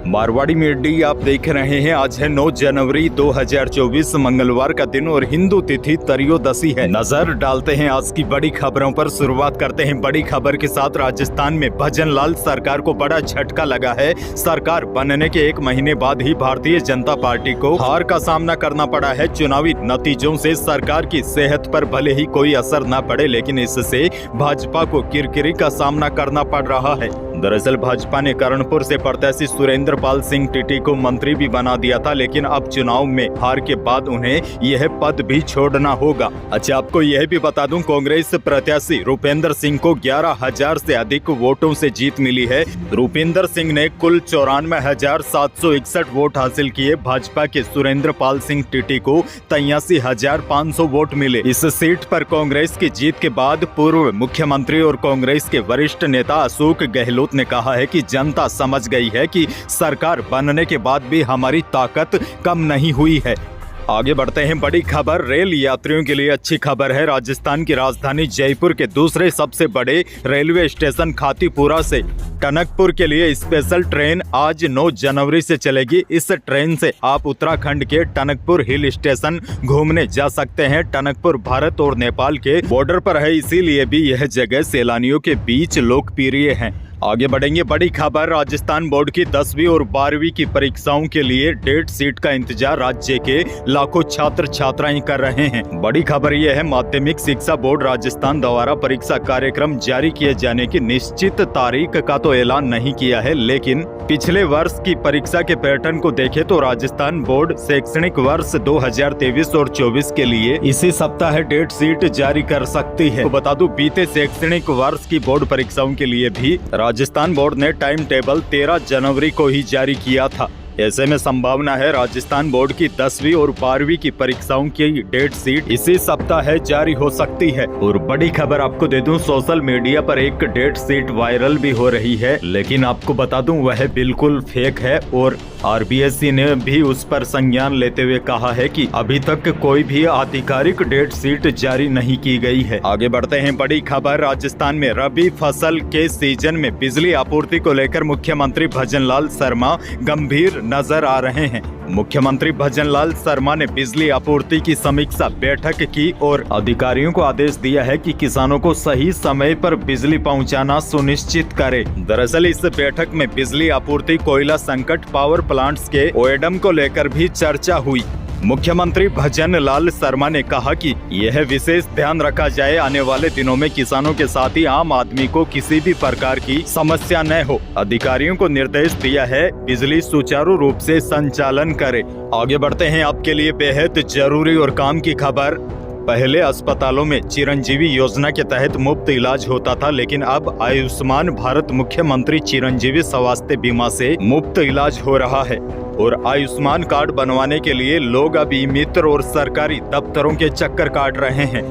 Marwari media आप देख रहे हैं। आज है 9 जनवरी 2024 मंगलवार का दिन और हिंदू तिथि त्रयोदशी है। नजर डालते हैं आज की बड़ी खबरों पर। शुरुआत करते हैं बड़ी खबर के साथ। राजस्थान में भजनलाल सरकार को बड़ा झटका लगा है। सरकार बनने के 1 महीने बाद ही भारतीय जनता पार्टी को हार का सामना करना पड़ा है। चुनावी नतीजों से सरकार की सेहत पर भले ही कोई असर न पड़े, लेकिन इससे भाजपा को किरकिरी का सामना करना पड़ रहा है। दरअसल भाजपा ने कर्णपुर से प्रत्याशी सुरेंद्र पाल सिंह टीटी को मंत्री भी बना दिया था, लेकिन अब चुनाव में हार के बाद उन्हें यह पद भी छोड़ना होगा। अच्छा, आपको यह भी बता दूं, कांग्रेस प्रत्याशी रूपेंद्र सिंह को 11,000 से अधिक वोटों से जीत मिली है। रूपेंद्र सिंह ने कुल 94,761 वोट हासिल किए। भाजपा के सुरेंद्र पाल सिंह टीटी को 83,500 वोट मिले। इस सीट पर कांग्रेस की जीत के बाद पूर्व मुख्यमंत्री और कांग्रेस के वरिष्ठ नेता अशोक गहलोत ने कहा है कि जनता समझ गई है कि सरकार बनने के बाद भी हमारी ताकत कम नहीं हुई है। आगे बढ़ते हैं बड़ी खबर। रेल यात्रियों के लिए अच्छी खबर है। राजस्थान की राजधानी जयपुर के दूसरे सबसे बड़े रेलवे स्टेशन खातीपुरा से टनकपुर के लिए स्पेशल ट्रेन आज 9 जनवरी से चलेगी। इस ट्रेन से आप उत्तराखंड के टनकपुर हिल स्टेशन घूमने जा सकते हैं। टनकपुर भारत और नेपाल के बॉर्डर पर है, इसीलिए भी यह जगह सैलानियों के बीच लोकप्रिय है। आगे बढ़ेंगे बड़ी खबर। राजस्थान बोर्ड की 10वीं और 12वीं की परीक्षाओं के लिए डेट शीट का इंतजार राज्य के लाखों छात्र छात्राएं कर रहे हैं। बड़ी खबर यह है, माध्यमिक शिक्षा बोर्ड राजस्थान द्वारा परीक्षा कार्यक्रम जारी किए जाने की निश्चित तारीख का तो ऐलान नहीं किया है, लेकिन पिछले वर्ष की परीक्षा के पैटर्न को देखें तो राजस्थान बोर्ड शैक्षणिक वर्ष 2023 और 24 के लिए इसी सप्ताह डेट शीट जारी कर सकती है। तो बता दूं, बीते शैक्षणिक वर्ष की बोर्ड परीक्षाओं के लिए भी राजस्थान बोर्ड ने टाइम टेबल 13 जनवरी को ही जारी किया था। ऐसे में संभावना है राजस्थान बोर्ड की 10वीं और 12वीं की परीक्षाओं की डेट शीट इसी सप्ताह जारी हो सकती है। और बड़ी खबर आपको दे दूं, सोशल मीडिया पर एक डेट शीट वायरल भी हो रही है, लेकिन आपको बता दूं वह बिल्कुल फेक है और RBSC ने भी उस पर संज्ञान लेते हुए कहा है कि अभी तक कोई भी आधिकारिक डेट शीट जारी नहीं की गई है। आगे बढ़ते हैं बड़ी खबर। राजस्थान में रबी फसल के सीजन में बिजली आपूर्ति को लेकर मुख्यमंत्री भजनलाल शर्मा गंभीर नजर आ रहे हैं। मुख्यमंत्री भजनलाल शर्मा ने बिजली आपूर्ति की समीक्षा बैठक की और अधिकारियों को आदेश दिया है कि किसानों को सही समय पर बिजली पहुंचाना सुनिश्चित करें। दरअसल इस बैठक में बिजली आपूर्ति, कोयला संकट, पावर प्लांट्स के ओएडम को लेकर भी चर्चा हुई। मुख्यमंत्री भजनलाल शर्मा ने कहा कि यह विशेष ध्यान रखा जाए, आने वाले दिनों में किसानों के साथ ही आम आदमी को किसी भी प्रकार की समस्या न हो। अधिकारियों को निर्देश दिया है बिजली सुचारू रूप से संचालन करे। आगे बढ़ते हैं आपके लिए बेहद जरूरी और काम की खबर। पहले अस्पतालों में चिरंजीवी योजना के तहत मुफ्त इलाज होता था, लेकिन अब आयुष्मान भारत मुख्यमंत्री चिरंजीवी स्वास्थ्य बीमा से मुफ्त इलाज हो रहा है। और आयुष्मान कार्ड बनवाने के लिए लोग अब ई-मित्र और सरकारी दफ्तरों के चक्कर काट रहे हैं।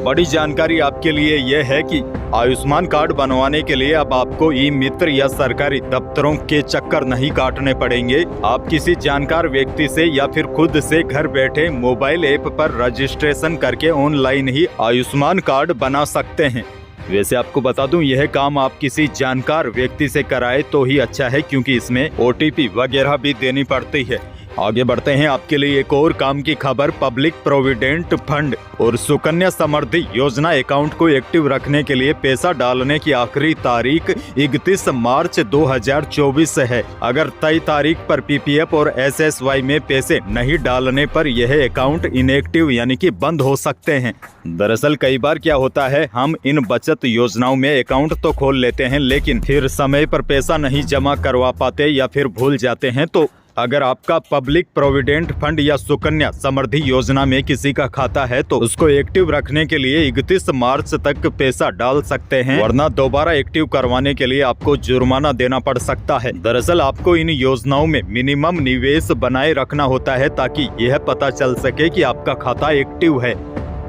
बड़ी जानकारी आपके लिए यह है कि आयुष्मान कार्ड बनवाने के लिए अब आपको ई-मित्र या सरकारी दफ्तरों के चक्कर नहीं काटने पड़ेंगे। आप किसी जानकार व्यक्ति से या फिर खुद से घर बैठे मोबाइल ऐप पर रजिस्ट्रेशन करके ऑनलाइन ही आयुष्मान कार्ड बना सकते हैं। वैसे आपको बता दूं, यह काम आप किसी जानकार व्यक्ति से कराए तो ही अच्छा है, क्योंकि इसमें OTP वगैरह भी देनी पड़ती है। आगे बढ़ते हैं आपके लिए एक और काम की खबर। पब्लिक प्रोविडेंट फंड और सुकन्या समृद्धि योजना अकाउंट को एक्टिव रखने के लिए पैसा डालने की आखिरी तारीख 31 मार्च 2024 है। अगर तय तारीख पर PPF और SSY में पैसे नहीं डालने पर यह अकाउंट इनएक्टिव यानी कि बंद हो सकते हैं। दरअसल कई बार क्या होता है, हम इन बचत योजनाओं में अकाउंट तो खोल लेते हैं, लेकिन फिर समय पर पैसा नहीं जमा करवा पाते या फिर भूल जाते हैं। तो अगर आपका पब्लिक प्रोविडेंट फंड या सुकन्या समृद्धि योजना में किसी का खाता है तो उसको एक्टिव रखने के लिए 31 मार्च तक पैसा डाल सकते हैं, वरना दोबारा एक्टिव करवाने के लिए आपको जुर्माना देना पड़ सकता है। दरअसल आपको इन योजनाओं में मिनिमम निवेश बनाए रखना होता है, ताकि यह पता चल सके कि आपका खाता एक्टिव है।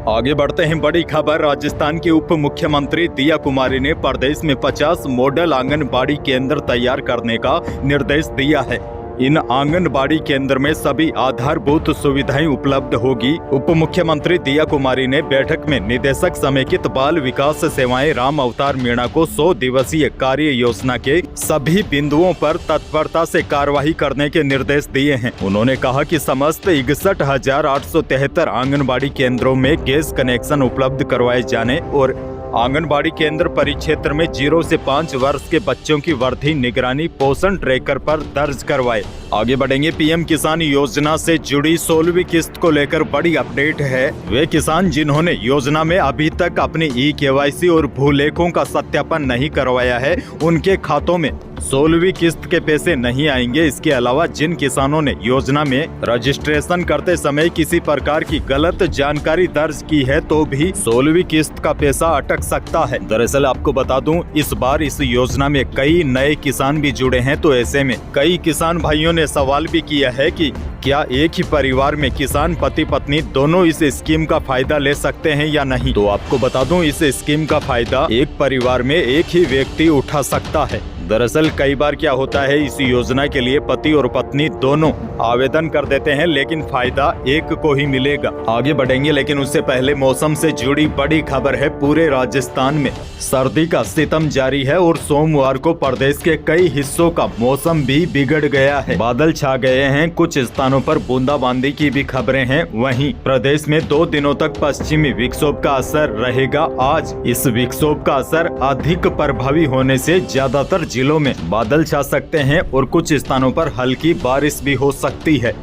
आगे बढ़ते हैं बड़ी खबर। राजस्थान की उप मुख्यमंत्री दिया कुमारी ने प्रदेश में 50 मॉडल आंगनबाड़ी केंद्र तैयार करने का निर्देश दिया है। इन आंगनबाड़ी केंद्र में सभी आधारभूत सुविधाएं उपलब्ध होगी। उप मुख्यमंत्री दिया कुमारी ने बैठक में निदेशक समेकित बाल विकास सेवाएं राम अवतार मीणा को 100 दिवसीय कार्य योजना के सभी बिंदुओं पर तत्परता से कार्यवाही करने के निर्देश दिए हैं। उन्होंने कहा कि समस्त 61,873 आंगनबाड़ी केंद्रों में गैस कनेक्शन उपलब्ध करवाए जाने और आंगनबाड़ी केंद्र परिक्षेत्र में 0 से 5 वर्ष के बच्चों की वृद्धि निगरानी पोषण ट्रैकर पर दर्ज करवाए। आगे बढ़ेंगे। पीएम किसान योजना से जुड़ी 16वीं किस्त को लेकर बड़ी अपडेट है। वे किसान जिन्होंने योजना में अभी तक अपनी ई-केवाईसी और भूलेखों का सत्यापन नहीं करवाया है, उनके खातों में 16वीं किस्त के पैसे नहीं आएंगे। इसके अलावा जिन किसानों ने योजना में रजिस्ट्रेशन करते समय किसी प्रकार की गलत जानकारी दर्ज की है तो भी 16वीं किस्त का पैसा अटक सकता है। दरअसल आपको बता दूं, इस बार इस योजना में कई नए किसान भी जुड़े हैं, तो ऐसे में कई किसान भाइयों ने सवाल भी किया है कि क्या एक ही परिवार में किसान पति पत्नी दोनों इस स्कीम का फायदा ले सकते हैं या नहीं। तो आपको बता दूं, इस स्कीम का फायदा एक परिवार में एक ही व्यक्ति उठा सकता है। दरअसल कई बार क्या होता है, इस योजना के लिए पति और पत्नी दोनों आवेदन कर देते हैं, लेकिन फायदा एक को ही मिलेगा। आगे बढ़ेंगे, लेकिन उससे पहले मौसम से जुड़ी बड़ी खबर है। पूरे राजस्थान में सर्दी का सितम जारी है और सोमवार को प्रदेश के कई हिस्सों का मौसम भी बिगड़ गया है। बादल छा गए हैं, कुछ स्थानों पर बूंदाबांदी की भी खबरें हैं। वहीं प्रदेश में 2 दिनों तक पश्चिमी विक्षोभ का असर रहेगा। आज इस विक्षोभ का असर अधिक प्रभावी होने से ज्यादातर जिलों में बादल छा सकते हैं और कुछ स्थानों पर हल्की बारिश भी हो सकती है।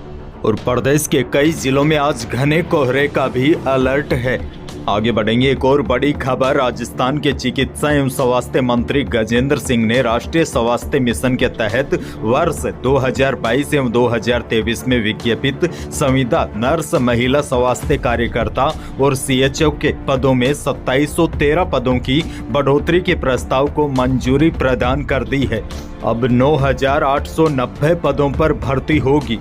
और प्रदेश के कई जिलों में आज घने कोहरे का भी अलर्ट है। आगे बढ़ेंगे। एक और बड़ी खबर, राजस्थान के चिकित्सा एवं स्वास्थ्य मंत्री गजेंद्र सिंह ने राष्ट्रीय स्वास्थ्य मिशन के तहत वर्ष 2022 एवं 2023 में विज्ञापित संविदा नर्स, महिला स्वास्थ्य कार्यकर्ता और CHO के पदों में 2713 पदों की बढ़ोतरी के प्रस्ताव को मंजूरी प्रदान कर दी है। अब 9,890 पदों पर भर्ती होगी।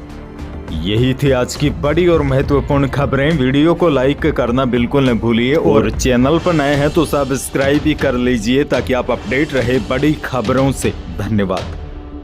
यही थी आज की बड़ी और महत्वपूर्ण खबरें। वीडियो को लाइक करना बिल्कुल न भूलिए और चैनल पर नए हैं तो सब्सक्राइब भी कर लीजिए ताकि आप अपडेट रहे बड़ी खबरों से। धन्यवाद।